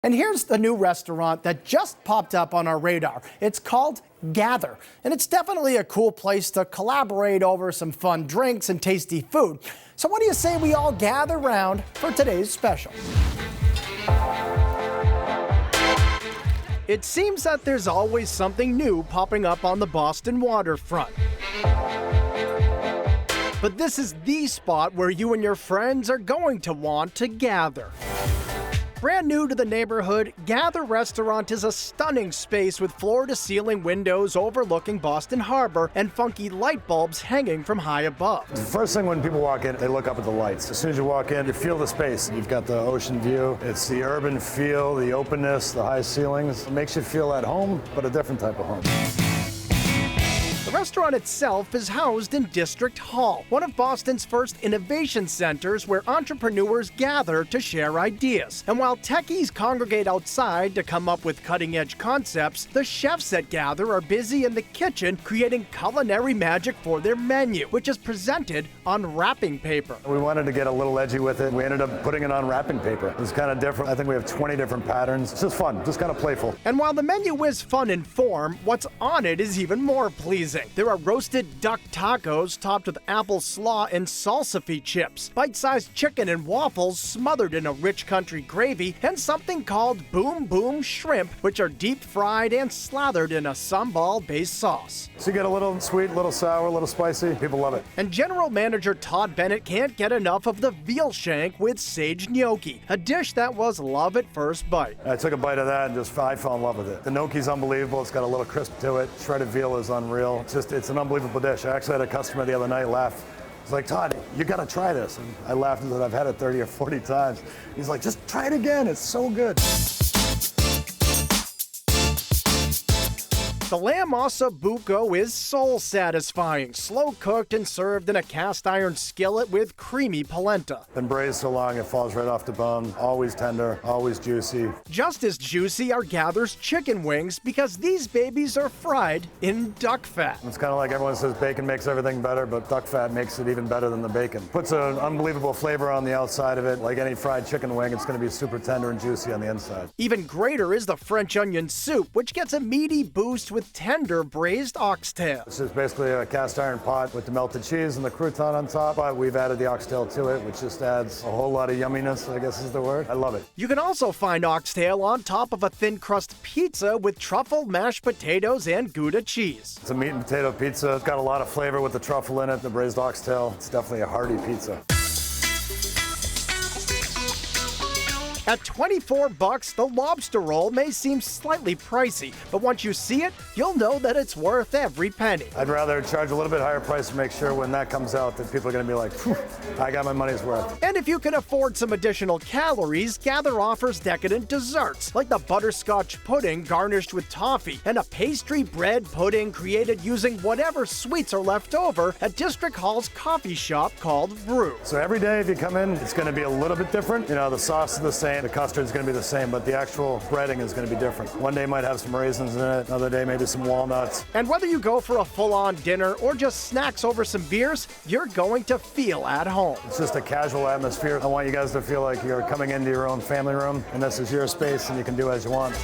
And here's the new restaurant that just popped up on our radar. It's called Gather, and it's definitely a cool place to collaborate over some fun drinks and tasty food. So what do you say we all gather round for today's special? It seems that there's always something new popping up on the Boston Waterfront. But this is the spot where you and your friends are going to want to gather. Brand new to the neighborhood, Gather Restaurant is a stunning space with floor-to-ceiling windows overlooking Boston Harbor and funky light bulbs hanging from high above. The first thing when people walk in, they look up at the lights. As soon as you walk in, you feel the space. You've got the ocean view. It's the urban feel, the openness, the high ceilings. It makes you feel at home, but a different type of home. The restaurant itself is housed in District Hall, one of Boston's first innovation centers where entrepreneurs gather to share ideas. And while techies congregate outside to come up with cutting-edge concepts, the chefs at Gather are busy in the kitchen creating culinary magic for their menu, which is presented on wrapping paper. We wanted to get a little edgy with it. We ended up putting it on wrapping paper. It was kind of different. I think we have 20 different patterns. It's just fun, just kind of playful. And while the menu is fun in form, what's on it is even more pleasing. There are roasted duck tacos topped with apple slaw and salsa chips, bite-sized chicken and waffles smothered in a rich country gravy, and something called Boom Boom Shrimp, which are deep-fried and slathered in a sambal-based sauce. So you get a little sweet, a little sour, a little spicy. People love it. And General Manager Todd Bennett can't get enough of the veal shank with sage gnocchi, a dish that was love at first bite. I took a bite of that and I fell in love with it. The gnocchi's unbelievable. It's got a little crisp to it. Shredded veal is unreal. It's an unbelievable dish. I actually had a customer the other night laugh. He's like, Todd, you gotta try this. And I laughed and said, I've had it 30 or 40 times. He's like, just try it again. It's so good. The lamb Osso Bucco is soul-satisfying, slow-cooked and served in a cast-iron skillet with creamy polenta. Been braised so long it falls right off the bone. Always tender, always juicy. Just as juicy are Gather's chicken wings because these babies are fried in duck fat. It's kind of like everyone says bacon makes everything better, but duck fat makes it even better than the bacon. Puts an unbelievable flavor on the outside of it. Like any fried chicken wing, it's going to be super tender and juicy on the inside. Even greater is the French onion soup, which gets a meaty boost with tender braised oxtail. This is basically a cast iron pot with the melted cheese and the crouton on top, but we've added the oxtail to it, which just adds a whole lot of yumminess, I guess is the word. I love it. You can also find oxtail on top of a thin crust pizza with truffle, mashed potatoes, and Gouda cheese. It's a meat and potato pizza. It's got a lot of flavor with the truffle in it, the braised oxtail. It's definitely a hearty pizza. At $24, the lobster roll may seem slightly pricey, but once you see it, you'll know that it's worth every penny. I'd rather charge a little bit higher price to make sure when that comes out that people are going to be like, I got my money's worth. And if you can afford some additional calories, Gather offers decadent desserts, like the butterscotch pudding garnished with toffee, and a pastry bread pudding created using whatever sweets are left over at District Hall's coffee shop called Brew. So every day if you come in, it's going to be a little bit different. You know, the sauce is the same. The custard is going to be the same, but the actual breading is going to be different. One day might have some raisins in it, another day maybe some walnuts. And whether you go for a full-on dinner or just snacks over some beers, you're going to feel at home. It's just a casual atmosphere. I want you guys to feel like you're coming into your own family room, and this is your space, and you can do as you want.